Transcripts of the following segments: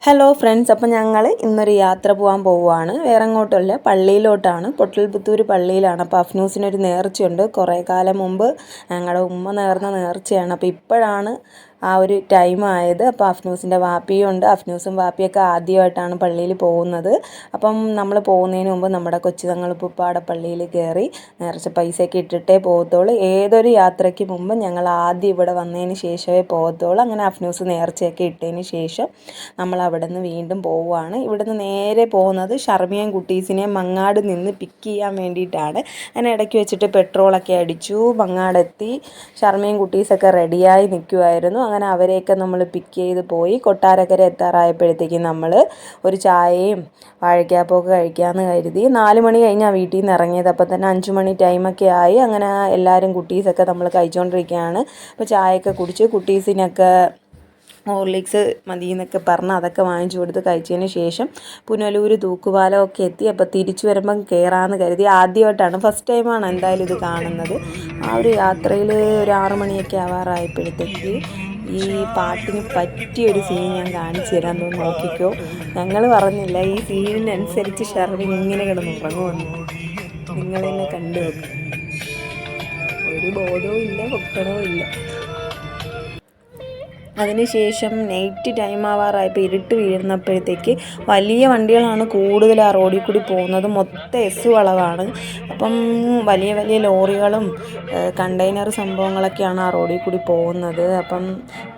Hello friends, അപ്പോൾ ഞങ്ങൾ ഇന്നൊരു യാത്ര പോകാൻ പോവുകയാണ്. വേറെ എങ്ങോട്ടുമല്ല, പള്ളിയിലോട്ടാണ്. പൊട്ടൽപുത്തൂർ പള്ളിയിലാണ്. അപ്പോൾ അഫ്നൂസിനൊരു നേർച്ചയുണ്ട്. കുറേ കാലം മുമ്പ് ഞങ്ങളുടെ ഉമ്മ നേർന്ന നേർച്ചയാണ്. അപ്പോൾ ഇപ്പോഴാണ് ആ ഒരു ടൈം ആയത്. അപ്പോൾ അഫ്നൂസിൻ്റെ വാപ്പിയും ഉണ്ട്. അഫ്നൂസും വാപ്പിയൊക്കെ ആദ്യമായിട്ടാണ് പള്ളിയിൽ പോകുന്നത്. അപ്പം നമ്മൾ പോകുന്നതിന് മുമ്പ് നമ്മുടെ കൊച്ചുതങ്ങളുപ്പുപ്പാടെ പള്ളിയിൽ കയറി നേർച്ച പൈസയൊക്കെ ഇട്ടിട്ടേ പോകത്തുള്ളൂ. ഏതൊരു യാത്രയ്ക്ക് മുമ്പ് ഞങ്ങൾ ആദ്യം ഇവിടെ വന്നതിന് ശേഷമേ പോകത്തുള്ളൂ. അങ്ങനെ അഫ്നൂസ് നേർച്ചയൊക്കെ ഇട്ടതിന് ശേഷം നമ്മൾ അവിടെ നിന്ന് വീണ്ടും പോവുകയാണ്. ഇവിടുന്ന് നേരെ പോകുന്നത് ഷർമിയും കുട്ടീസിനെയും മങ്ങാട് നിന്ന് പിക്ക് ചെയ്യാൻ വേണ്ടിയിട്ടാണ്. അങ്ങനെ ഇടയ്ക്ക് വെച്ചിട്ട് പെട്രോളൊക്കെ അടിച്ചു. മങ്ങാടെത്തി. ഷർമിയും കുട്ടീസൊക്കെ റെഡിയായി നിൽക്കുമായിരുന്നു. അങ്ങനെ അവരെയൊക്കെ നമ്മൾ പിക്ക് ചെയ്ത് പോയി. കൊട്ടാരക്കര എത്താറായപ്പോഴത്തേക്കും നമ്മൾ ഒരു ചായയും വാഴയ്ക്കാപ്പമൊക്കെ കഴിക്കാമെന്ന് കരുതി. 4 മണി കഴിഞ്ഞാൽ വീട്ടിൽ നിന്ന് ഇറങ്ങിയത്. അപ്പോൾ തന്നെ 5 മണി ടൈമൊക്കെ ആയി. അങ്ങനെ എല്ലാവരും കുട്ടീസൊക്കെ നമ്മൾ കഴിച്ചുകൊണ്ടിരിക്കുകയാണ്. അപ്പോൾ ചായയൊക്കെ കുടിച്ച് കുട്ടീസിനൊക്കെ ഹോർലിക്സ് മതി എന്നൊക്കെ പറഞ്ഞ് അതൊക്കെ വാങ്ങിച്ചു കൊടുത്ത് കഴിച്ചതിന് ശേഷം പുനലൂർ തൂക്കുപാലമൊക്കെ എത്തി. അപ്പോൾ തിരിച്ചു വരുമ്പം കയറാമെന്ന് കരുതി. ആദ്യമായിട്ടാണ്, ഫസ്റ്റ് ടൈമാണ് എന്തായാലും ഇത് കാണുന്നത്. ആ ഒരു യാത്രയിൽ ഒരു 6 മണിയൊക്കെ ആവാറായപ്പോഴത്തേക്ക് ഈ പാട്ടിന് പറ്റിയൊരു സീൻ ഞാൻ കാണിച്ചു തരാൻ തോന്നുന്നു, നോക്കിക്കോ. ഞങ്ങൾ പറഞ്ഞില്ല ഈ സീനിനനുസരിച്ച് ഷർവിൻ ഇങ്ങനെ കിടന്ന് ഉറങ്ങുമെന്ന്. നിങ്ങളെന്നെ കണ്ടു നോക്കും. ഒരു ബോധവും ഇല്ല, പൊക്കണവും ഇല്ല. അതിനുശേഷം നൈറ്റ് ടൈം ആവാറായപ്പോൾ ഇരുട്ട് വീഴുന്നപ്പോഴത്തേക്ക് വലിയ വണ്ടികളാണ് കൂടുതൽ ആ റോഡിൽ കൂടി പോകുന്നത്. മൊത്തം എസ് വളവാണ്. അപ്പം വലിയ വലിയ ലോറികളും കണ്ടെയ്നർ സംഭവങ്ങളൊക്കെയാണ് ആ റോഡിൽ കൂടി പോകുന്നത്. അപ്പം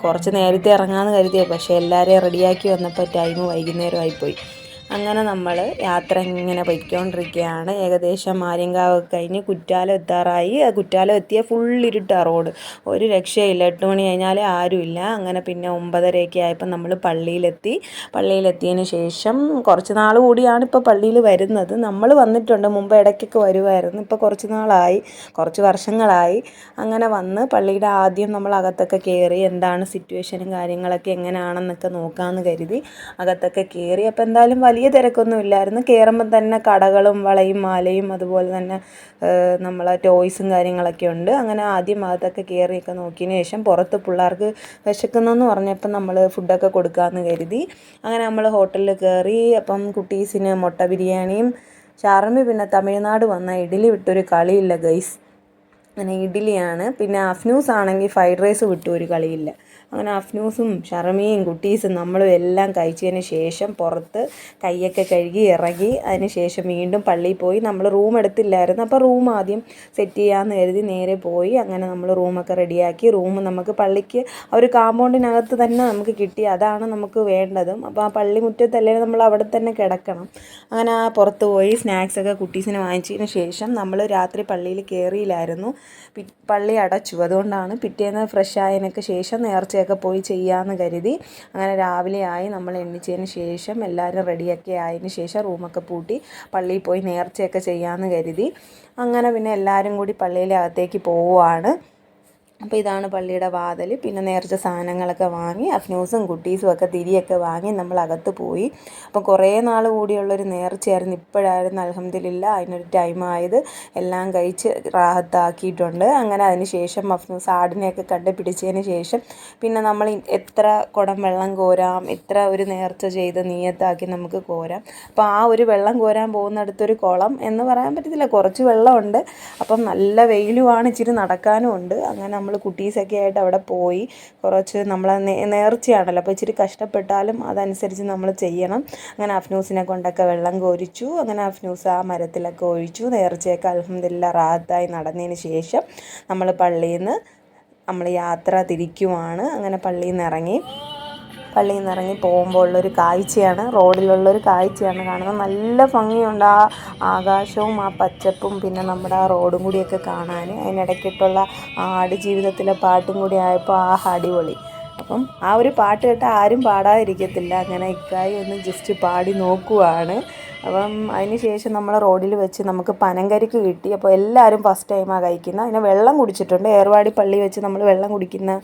കുറച്ച് നേരത്തെ ഇറങ്ങാമെന്ന് കരുതിയത്, പക്ഷേ എല്ലാവരെയും റെഡിയാക്കി വന്നപ്പോൾ ടൈം വൈകുന്നേരമായിപ്പോയി. അങ്ങനെ നമ്മൾ യാത്ര ഇങ്ങനെ പൊയ്ക്കൊണ്ടിരിക്കുകയാണ്. ഏകദേശം ആര്യങ്കാവൊക്കെ കഴിഞ്ഞ് കുറ്റാലം എത്താറായി. കുറ്റാലം എത്തിയ ഫുള്ളിരുട്ടാണ് റോഡ്, ഒരു രക്ഷയില്ല. 8 മണി കഴിഞ്ഞാൽ ആരുമില്ല. അങ്ങനെ പിന്നെ 9:30 ആയപ്പോൾ നമ്മൾ പള്ളിയിലെത്തിയതിന് ശേഷം കുറച്ച് നാൾ കൂടിയാണ് ഇപ്പോൾ പള്ളിയിൽ വരുന്നത്. നമ്മൾ വന്നിട്ടുണ്ട് മുമ്പ്, ഇടയ്ക്കൊക്കെ വരുമായിരുന്നു. ഇപ്പോൾ കുറച്ച് വർഷങ്ങളായി. അങ്ങനെ വന്ന് പള്ളിയുടെ ആദ്യം നമ്മൾ അകത്തൊക്കെ കയറി എന്താണ് സിറ്റുവേഷനും കാര്യങ്ങളൊക്കെ എങ്ങനെയാണെന്നൊക്കെ നോക്കാമെന്ന് കരുതി അകത്തൊക്കെ കയറി. അപ്പോൾ എന്തായാലും വലിയ തിരക്കൊന്നും ഇല്ലായിരുന്നു. കയറുമ്പം തന്നെ കടകളും വളയും മാലയും അതുപോലെ തന്നെ നമ്മളെ ടോയ്സും കാര്യങ്ങളൊക്കെ ഉണ്ട്. അങ്ങനെ ആദ്യം അകത്തൊക്കെ കയറിയൊക്കെ നോക്കിയതിന് ശേഷം പുറത്ത് പിള്ളേർക്ക് വിശക്കുന്നെന്ന് പറഞ്ഞപ്പോൾ നമ്മൾ ഫുഡൊക്കെ കൊടുക്കാമെന്ന് കരുതി. അങ്ങനെ നമ്മൾ ഹോട്ടലിൽ കയറി. അപ്പം കുട്ടീസിന് മുട്ട ബിരിയാണിയും, ഷാർമി പിന്നെ തമിഴ്നാട് വന്ന ഇഡ്ഡലി വിട്ടൊരു കളിയില്ല ഗൈസ്. അങ്ങനെ ഇഡ്ഡലിയാണ്. പിന്നെ അഫ്നൂസ് ആണെങ്കിൽ ഫ്രൈഡ് റൈസ് വിട്ടു ഒരു കളിയില്ല. അങ്ങനെ അഫ്നൂസും ഷർമിയും കുട്ടീസും നമ്മളും എല്ലാം കഴിച്ചതിന് ശേഷം പുറത്ത് കൈയൊക്കെ കഴുകി ഇറങ്ങി. അതിന് ശേഷം വീണ്ടും പള്ളിയിൽ പോയി. നമ്മൾ റൂം എടുത്തില്ലായിരുന്നു. അപ്പോൾ റൂം ആദ്യം സെറ്റ് ചെയ്യാമെന്ന് കരുതി നേരെ പോയി. അങ്ങനെ നമ്മൾ റൂമൊക്കെ റെഡിയാക്കി. റൂം നമുക്ക് പള്ളിക്ക് ആ ഒരു കാമ്പൗണ്ടിനകത്ത് തന്നെ നമുക്ക് കിട്ടി. അതാണ് നമുക്ക് വേണ്ടതും. അപ്പോൾ ആ പള്ളി മുറ്റത്തല്ലേ, നമ്മൾ അവിടെ തന്നെ കിടക്കണം. അങ്ങനെ ആ പുറത്ത് പോയി സ്നാക്സൊക്കെ കുട്ടീസിന് വാങ്ങിച്ചതിന് ശേഷം നമ്മൾ രാത്രി പള്ളിയിൽ കയറിയില്ലായിരുന്നു. പള്ളി അടച്ചു. അതുകൊണ്ടാണ് പിറ്റേന്ന് ഫ്രഷ് ആയതിനൊക്കെ ശേഷം നേർച്ചയൊക്കെ പോയി ചെയ്യാമെന്ന് കരുതി. അങ്ങനെ രാവിലെ ആയി. നമ്മൾ എണ്ണിച്ചതിന് ശേഷം എല്ലാവരും റെഡിയൊക്കെ ആയതിന് ശേഷം റൂമൊക്കെ പൂട്ടി പള്ളിയിൽ പോയി നേർച്ചയൊക്കെ ചെയ്യാമെന്ന് കരുതി. അങ്ങനെ പിന്നെ എല്ലാവരും കൂടി പള്ളിയിലെ അകത്തേക്ക് പോവുകയാണ്. അപ്പോൾ ഇതാണ് പള്ളിയുടെ വാതിൽ. പിന്നെ നേർച്ച സാധനങ്ങളൊക്കെ വാങ്ങി അഫ്നൂസും കുട്ടീസും ഒക്കെ തിരിയൊക്കെ വാങ്ങി നമ്മൾ അകത്ത് പോയി. അപ്പം കുറേ നാൾ കൂടിയുള്ളൊരു നേർച്ചയായിരുന്നു. ഇപ്പോഴായിരുന്നു അൽഹംദുലില്ലാ അതിനൊരു ടൈം ആയത്. എല്ലാം കഴിച്ച് റാഹത്താക്കിയിട്ടുണ്ട്. അങ്ങനെ അതിന് ശേഷം അഫ്നൂസ് ആടിനെയൊക്കെ കണ്ടുപിടിച്ചതിന് ശേഷം പിന്നെ നമ്മൾ എത്ര കുടം വെള്ളം കോരാം, എത്ര ഒരു നേർച്ച ചെയ്ത് നീയത്താക്കി നമുക്ക് കോരാം. അപ്പോൾ ആ ഒരു വെള്ളം കോരാൻ പോകുന്നിടത്തൊരു കുളം എന്ന് പറയാൻ പറ്റത്തില്ല, കുറച്ച് വെള്ളമുണ്ട്. അപ്പം നല്ല വെയിലുമാണ്, ഇച്ചിരി നടക്കാനും ഉണ്ട്. അങ്ങനെ നമ്മൾ കുട്ടീസൊക്കെ ആയിട്ട് അവിടെ പോയി. കുറച്ച് നമ്മൾ നേർച്ചയാണല്ലോ, അപ്പോൾ ഇച്ചിരി കഷ്ടപ്പെട്ടാലും അതനുസരിച്ച് നമ്മൾ ചെയ്യണം. അങ്ങനെ അഫ്നൂസിനെ കൊണ്ടൊക്കെ വെള്ളം കോരിച്ചു. അങ്ങനെ അഫ്നൂസ് ആ മരത്തിലൊക്കെ ഒഴിച്ചു. നേർച്ചയൊക്കെ അൽഹംദുലില്ലാ റാഹത്തായി നടന്നതിന് ശേഷം നമ്മൾ പള്ളിയിൽ നിന്ന് യാത്ര തിരിക്കുവാണ്. അങ്ങനെ പള്ളിയിൽ നിന്ന് ഇറങ്ങി പോകുമ്പോൾ ഉള്ളൊരു കാഴ്ചയാണ്, റോഡിലുള്ളൊരു കാഴ്ചയാണ് കാണുന്നത്. നല്ല ഭംഗിയുണ്ട് ആ ആകാശവും ആ പച്ചപ്പും പിന്നെ നമ്മുടെ ആ റോഡും കൂടിയൊക്കെ കാണാൻ. അതിനിടയ്ക്കിട്ടുള്ള ആട് ജീവിതത്തിലെ പാട്ടും കൂടി ആയപ്പോൾ അടിപൊളി. അപ്പം ആ ഒരു പാട്ട് കേട്ടാൽ ആരും പാടാതിരിക്കത്തില്ല. അങ്ങനെ ഇക്കായി ഒന്ന് ജസ്റ്റ് പാടി നോക്കുവാണ്. അപ്പം അതിന് ശേഷം നമ്മൾ റോഡിൽ വെച്ച് നമുക്ക് പനങ്കരിക്ക് കിട്ടി. അപ്പോൾ എല്ലാവരും ഫസ്റ്റ് ടൈമാണ് കഴിക്കുന്നത്. അതിന് വെള്ളം കുടിച്ചിട്ടുണ്ട്. ഏർവാടി പള്ളി വെച്ച് നമ്മൾ വെള്ളം കുടിക്കുന്ന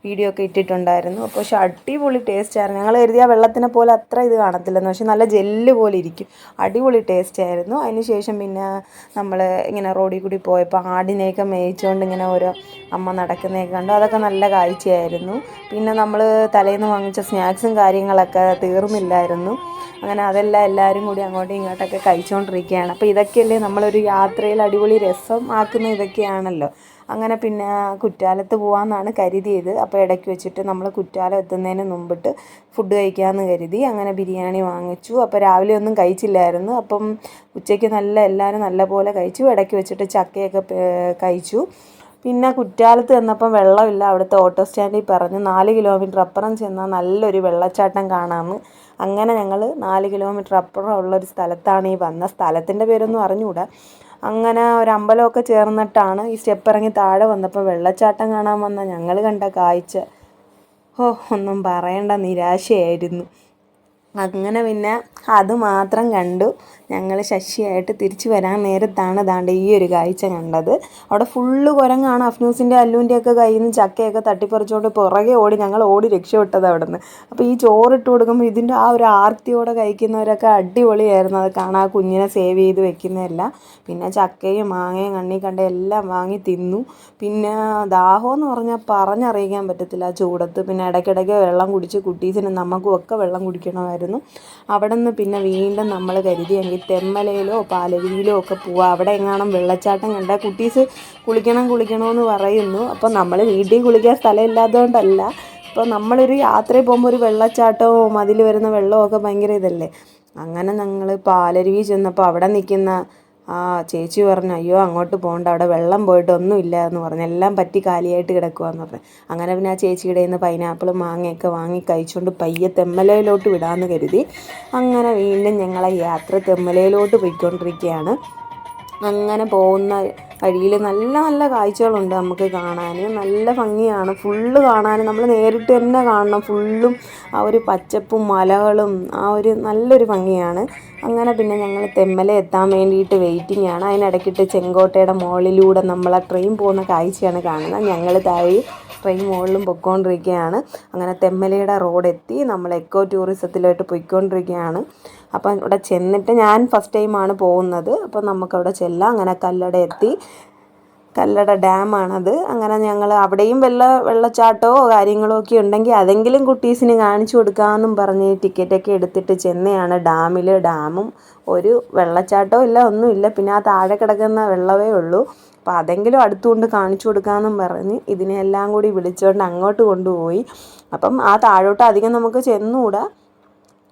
വീഡിയോ ഒക്കെ ഇട്ടിട്ടുണ്ടായിരുന്നു. അപ്പോൾ പക്ഷേ അടിപൊളി ടേസ്റ്റായിരുന്നു. ഞങ്ങൾ കരുതിയ വെള്ളത്തിനെ പോലെ അത്ര ഇത് കാണത്തില്ലെന്ന്, പക്ഷേ നല്ല ജെല്ല് പോലെ ഇരിക്കും. അടിപൊളി ടേസ്റ്റായിരുന്നു. അതിന് ശേഷം പിന്നെ നമ്മൾ ഇങ്ങനെ റോഡിൽ കൂടി പോയപ്പോൾ ആടിനെയൊക്കെ മേയിച്ചുകൊണ്ട് ഇങ്ങനെ ഓരോ അമ്മ നടക്കുന്നതൊക്കെ കണ്ടു. അതൊക്കെ നല്ല കാഴ്ചയായിരുന്നു. പിന്നെ നമ്മൾ തലേന്ന് വാങ്ങിച്ച സ്നാക്സും കാര്യങ്ങളൊക്കെ തീർന്നില്ലായിരുന്നു. അങ്ങനെ അതെല്ലാം എല്ലാവരും കൂടി അങ്ങോട്ടും ഇങ്ങോട്ടൊക്കെ കഴിച്ചുകൊണ്ടിരിക്കുകയാണ്. അപ്പോൾ ഇതൊക്കെയല്ലേ നമ്മളൊരു യാത്രയിൽ അടിപൊളി രസം ആക്കുന്ന ഇതൊക്കെയാണല്ലോ. അങ്ങനെ പിന്നെ കുറ്റാലത്ത് പോകാമെന്നാണ് കരുതിയത്. അപ്പോൾ ഇടയ്ക്ക് വെച്ചിട്ട് നമ്മൾ കുറ്റാലം എത്തുന്നതിന് മുമ്പിട്ട് ഫുഡ് കഴിക്കാമെന്ന് കരുതി. അങ്ങനെ ബിരിയാണി വാങ്ങിച്ചു. അപ്പോൾ രാവിലെ ഒന്നും കഴിച്ചില്ലായിരുന്നു. അപ്പം ഉച്ചയ്ക്ക് എല്ലാവരും നല്ലപോലെ കഴിച്ചു. ഇടയ്ക്ക് വെച്ചിട്ട് ചക്കയൊക്കെ കഴിച്ചു. പിന്നെ കുറ്റാലത്ത് ചെന്നപ്പം വെള്ളമില്ല. അവിടുത്തെ ഓട്ടോ സ്റ്റാൻഡിൽ പറഞ്ഞു 4 കിലോമീറ്റർ അപ്പുറം ചെന്നാൽ നല്ലൊരു വെള്ളച്ചാട്ടം കാണാമെന്ന്. അങ്ങനെ ഞങ്ങൾ 4 കിലോമീറ്റർ അപ്പുറം ഉള്ളൊരു സ്ഥലത്താണ് ഈ വന്ന. സ്ഥലത്തിൻ്റെ പേരൊന്നും അറിഞ്ഞുകൂടാ. അങ്ങനെ ഒരു അമ്പലമൊക്കെ ചേർന്നിട്ടാണ് ഈ സ്റ്റെപ്പ് ഇറങ്ങി താഴെ വന്നപ്പോൾ വെള്ളച്ചാട്ടം കാണാൻ വന്ന ഞങ്ങൾ കണ്ട കാഴ്ച ഒന്നും പറയണ്ട, നിരാശയായിരുന്നു. അങ്ങനെ പിന്നെ അത് മാത്രം കണ്ടു. ഞങ്ങൾ ശശിയായിട്ട് തിരിച്ചു വരാൻ നേരത്താണ് ദാണ്ട് ഈ ഒരു കാഴ്ച കണ്ടത്. അവിടെ ഫുള്ള് കുരങ്ങാണ്. അഫ്നൂസിൻ്റെ അല്ലുവിൻ്റെയൊക്കെ കയ്യിൽ നിന്ന് ചക്കയൊക്കെ തട്ടിപ്പറിച്ചുകൊണ്ട് പുറകെ ഓടി ഞങ്ങൾ രക്ഷപ്പെട്ടത് അവിടെ നിന്ന്. അപ്പോൾ ഈ ചോറിട്ട് കൊടുക്കുമ്പോൾ ഇതിൻ്റെ ആ ഒരു ആർത്തിയോടെ കഴിക്കുന്നവരൊക്കെ അടിപൊളിയായിരുന്നു. അത് കാണാൻ ആ കുഞ്ഞിനെ സേവ് ചെയ്ത് വെക്കുന്നതെല്ലാം. പിന്നെ ചക്കയും മാങ്ങയും കണ്ണി കണ്ട എല്ലാം വാങ്ങി തിന്നു. പിന്നെ ദാഹമെന്ന് പറഞ്ഞാൽ പറഞ്ഞറിയിക്കാൻ പറ്റത്തില്ല ആ ചൂടത്ത്. പിന്നെ ഇടയ്ക്കിടയ്ക്ക് വെള്ളം കുടിച്ച് കുട്ടീസിനും നമുക്കും ഒക്കെ വെള്ളം കുടിക്കണമായിരുന്നു. അവിടെ നിന്ന് പിന്നെ വീണ്ടും നമ്മൾ കരുതിയെങ്കിൽ തെന്മലയിലോ പാലരുവിയിലോ ഒക്കെ പോവുക. അവിടെ എങ്ങാനും വെള്ളച്ചാട്ടം കണ്ടാൽ കുട്ടീസ് കുളിക്കണമെന്ന് പറയുന്നു. അപ്പോൾ നമ്മൾ വീട്ടിൽ കുളിക്കാൻ സ്ഥലമില്ലാത്തതുകൊണ്ടല്ല. ഇപ്പോൾ നമ്മളൊരു യാത്രയിൽ പോകുമ്പോൾ ഒരു വെള്ളച്ചാട്ടവും അതിൽ വരുന്ന വെള്ളമൊക്കെ ഭയങ്കര ഇതല്ലേ. അങ്ങനെ ഞങ്ങൾ പാലരുവി ചെന്നപ്പോൾ അവിടെ നിൽക്കുന്ന ചേച്ചി പറഞ്ഞു, അയ്യോ അങ്ങോട്ട് പോകണ്ട, അവിടെ വെള്ളം പോയിട്ട് ഒന്നുമില്ല എന്ന് പറഞ്ഞു, എല്ലാം പറ്റി കാലിയായിട്ട് കിടക്കുകയെന്ന് പറഞ്ഞു. അങ്ങനെ പിന്നെ ആ ചേച്ചിയുടെ നിന്ന് പൈനാപ്പിളും മാങ്ങയൊക്കെ വാങ്ങി കഴിച്ചുകൊണ്ട് പയ്യെ തെന്മലയിലോട്ട് വിടാമെന്ന് കരുതി. അങ്ങനെ വീണ്ടും ഞങ്ങളെ യാത്ര തെന്മലയിലോട്ട് പോയിക്കൊണ്ടിരിക്കുകയാണ്. അങ്ങനെ പോകുന്ന വഴിയിൽ നല്ല നല്ല കാഴ്ചകളുണ്ട് നമുക്ക് കാണാൻ. നല്ല ഭംഗിയാണ് ഫുള്ള് കാണാൻ. നമ്മൾ നേരിട്ട് തന്നെ കാണണം. ഫുള്ളും ആ ഒരു പച്ചപ്പും മലകളും ആ ഒരു നല്ലൊരു ഭംഗിയാണ്. അങ്ങനെ പിന്നെ ഞങ്ങൾ തെന്മല എത്താൻ വേണ്ടിയിട്ട് വെയിറ്റിംഗ് ആണ്. അതിനിടയ്ക്കിട്ട് ചെങ്കോട്ടയുടെ മുകളിലൂടെ നമ്മൾ ആ ട്രെയിൻ പോകുന്ന കാഴ്ചയാണ് കാണുന്നത്. ഞങ്ങൾ താഴെ ട്രെയിൻ മുകളിലും പൊയ്ക്കൊണ്ടിരിക്കുകയാണ്. അങ്ങനെ തെന്മലയുടെ റോഡെത്തി നമ്മൾ എക്കോ ടൂറിസത്തിലോട്ട് പൊയ്ക്കൊണ്ടിരിക്കുകയാണ്. അപ്പം ഇവിടെ ചെന്നിട്ട് ഞാൻ ഫസ്റ്റ് ടൈമാണ് പോകുന്നത്. അപ്പം നമുക്കവിടെ ചെല്ലാം. അങ്ങനെ കല്ലട എത്തി. കല്ലട ഡാമാണത്. അങ്ങനെ ഞങ്ങൾ അവിടെയും വെള്ളച്ചാട്ടമോ കാര്യങ്ങളോ ഒക്കെ ഉണ്ടെങ്കിൽ അതെങ്കിലും കുട്ടീസിന് കാണിച്ചു കൊടുക്കാമെന്നും പറഞ്ഞ് ടിക്കറ്റൊക്കെ എടുത്തിട്ട് ചെന്നയാണ് ഡാമിൽ. ഡാമും ഒരു വെള്ളച്ചാട്ടവും ഇല്ല, ഒന്നുമില്ല. പിന്നെ ആ താഴെ കിടക്കുന്ന വെള്ളമേ ഉള്ളൂ. അപ്പോൾ അതെങ്കിലും അടുത്തുകൊണ്ട് കാണിച്ചു കൊടുക്കാമെന്നും പറഞ്ഞ് ഇതിനെല്ലാം കൂടി വിളിച്ചുകൊണ്ട് അങ്ങോട്ട് കൊണ്ടുപോയി. അപ്പം ആ താഴോട്ട് അധികം നമുക്ക് ചെന്നുകൂടാ.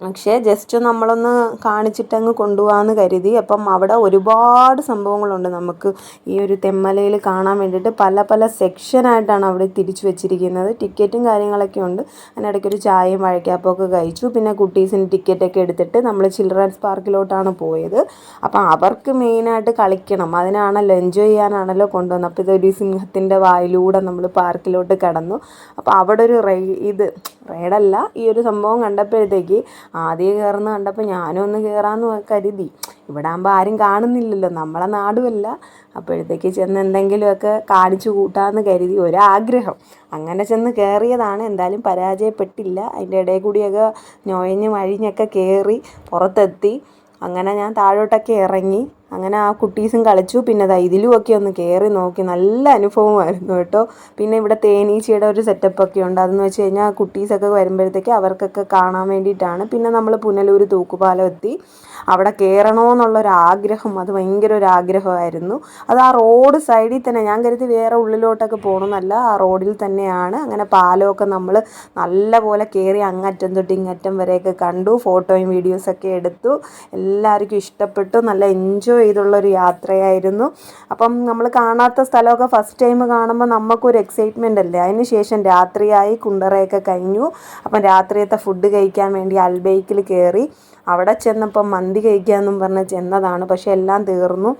പക്ഷേ ജസ്റ്റ് നമ്മളൊന്ന് കാണിച്ചിട്ടങ്ങ് കൊണ്ടുപോകാമെന്ന് കരുതി. അപ്പം അവിടെ ഒരുപാട് സംഭവങ്ങളുണ്ട് നമുക്ക് ഈ ഒരു തെന്മലയിൽ കാണാൻ വേണ്ടിയിട്ട്. പല പല സെക്ഷനായിട്ടാണ് അവിടെ തിരിച്ചു വെച്ചിരിക്കുന്നത്. ടിക്കറ്റും കാര്യങ്ങളൊക്കെ ഉണ്ട്. അതിനിടയ്ക്കൊരു ചായയും വാഴക്കാപ്പമൊക്കെ കഴിച്ചു. പിന്നെ കുട്ടീസിന് ടിക്കറ്റൊക്കെ എടുത്തിട്ട് നമ്മൾ ചിൽഡ്രൻസ് പാർക്കിലോട്ടാണ് പോയത്. അപ്പം അവർക്ക് മെയിനായിട്ട് കളിക്കണം, അതിനാണല്ലോ, എൻജോയ് ചെയ്യാനാണല്ലോ കൊണ്ടുവന്നത്. അപ്പോൾ ഇതൊരു സിംഹത്തിൻ്റെ വായിലൂടെ നമ്മൾ പാർക്കിലോട്ട് കടന്നു. അപ്പോൾ അവിടെ ഒരു റൈഡല്ല, ഈ ഒരു സംഭവം കണ്ടപ്പോഴത്തേക്ക് ആദ്യം കയറുന്ന കണ്ടപ്പോൾ ഞാനും ഒന്ന് കയറാമെന്ന് കരുതി. ഇവിടെ ആകുമ്പോൾ ആരും കാണുന്നില്ലല്ലോ, നമ്മളെ നാടുമല്ല. അപ്പോഴത്തേക്ക് ചെന്ന് എന്തെങ്കിലുമൊക്കെ കാണിച്ചു കൂട്ടാമെന്ന് കരുതി, ഒരാഗ്രഹം. അങ്ങനെ ചെന്ന് കയറിയതാണ്. എന്തായാലും പരാജയപ്പെട്ടില്ല. അതിൻ്റെ ഇടയിൽ കൂടിയൊക്കെ ഞൊയഞ്ഞ് വഴിഞ്ഞൊക്കെ കയറി പുറത്തെത്തി. അങ്ങനെ ഞാൻ താഴോട്ടൊക്കെ ഇറങ്ങി. അങ്ങനെ ആ കുട്ടീസും കളിച്ചു. പിന്നെ ഇതിലുമൊക്കെ ഒന്ന് കയറി നോക്കി. നല്ല അനുഭവമായിരുന്നു കേട്ടോ. പിന്നെ ഇവിടെ തേനീച്ചയുടെ ഒരു സെറ്റപ്പൊക്കെ ഉണ്ട്. അതെന്ന് വെച്ച് കഴിഞ്ഞാൽ കുട്ടീസൊക്കെ വരുമ്പോഴത്തേക്ക് അവർക്കൊക്കെ കാണാൻ വേണ്ടിയിട്ടാണ്. പിന്നെ നമ്മൾ പുനലൂർ തൂക്കുപാലം എത്തി. അവിടെ കയറണമെന്നുള്ളൊരാഗ്രഹം, അത് ഭയങ്കര ഒരു ആഗ്രഹമായിരുന്നു. അത് ആ റോഡ് സൈഡിൽ തന്നെ. ഞാൻ കരുതി വേറെ ഉള്ളിലോട്ടൊക്കെ പോകണമെന്നല്ല, ആ റോഡിൽ തന്നെയാണ്. അങ്ങനെ പാലമൊക്കെ നമ്മൾ നല്ല പോലെ കയറി അങ്ങറ്റം തൊട്ട് ഇങ്ങറ്റം വരെയൊക്കെ കണ്ടു. ഫോട്ടോയും വീഡിയോസൊക്കെ എടുത്തു. എല്ലാവർക്കും ഇഷ്ടപ്പെട്ടു. നല്ല എൻജോയ് ചെയ്തുള്ളൊരു യാത്രയായിരുന്നു. അപ്പം നമ്മൾ കാണാത്ത സ്ഥലമൊക്കെ ഫസ്റ്റ് ടൈം കാണുമ്പോൾ നമുക്കൊരു എക്സൈറ്റ്മെൻ്റ് അല്ലേ. അതിന് ശേഷം രാത്രിയായി, കുണ്ടറയൊക്കെ കഴിഞ്ഞു. അപ്പം രാത്രിയത്തെ ഫുഡ് കഴിക്കാൻ വേണ്ടി അൽബൈക്കിൽ കയറി. അവിടെ ചെന്നപ്പം മന്തി കഴിക്കാമെന്നും പറഞ്ഞ് ചെന്നതാണ്. പക്ഷേ എല്ലാം തീർന്നു.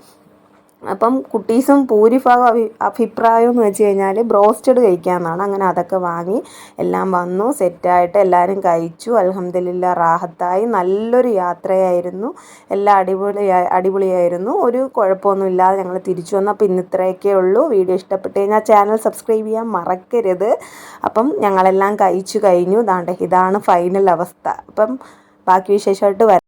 അപ്പം കുട്ടീസും ഭൂരിഭാഗം അഭിപ്രായം എന്ന് വെച്ച് കഴിഞ്ഞാൽ ബ്രോസ്റ്റഡ് കഴിക്കാമെന്നാണ്. അങ്ങനെ അതൊക്കെ വാങ്ങി എല്ലാം വന്നു, സെറ്റായിട്ട് എല്ലാവരും കഴിച്ചു. അൽഹംദുലില്ലാ റാഹത്തായി. നല്ലൊരു യാത്രയായിരുന്നു. എല്ലാം അടിപൊളിയായിരുന്നു. ഒരു കുഴപ്പമൊന്നും ഇല്ലാതെ ഞങ്ങൾ തിരിച്ചു വന്നു. അപ്പോൾ ഇന്ന് ഇത്രയൊക്കെ ഉള്ളൂ. വീഡിയോ ഇഷ്ടപ്പെട്ട് കഴിഞ്ഞാൽ ചാനൽ സബ്സ്ക്രൈബ് ചെയ്യാൻ മറക്കരുത്. അപ്പം ഞങ്ങളെല്ലാം കഴിച്ചു കഴിഞ്ഞു. ഇതാണ് ഫൈനൽ അവസ്ഥ. അപ്പം ബാക്കി വിശേഷമായിട്ട് വരാം.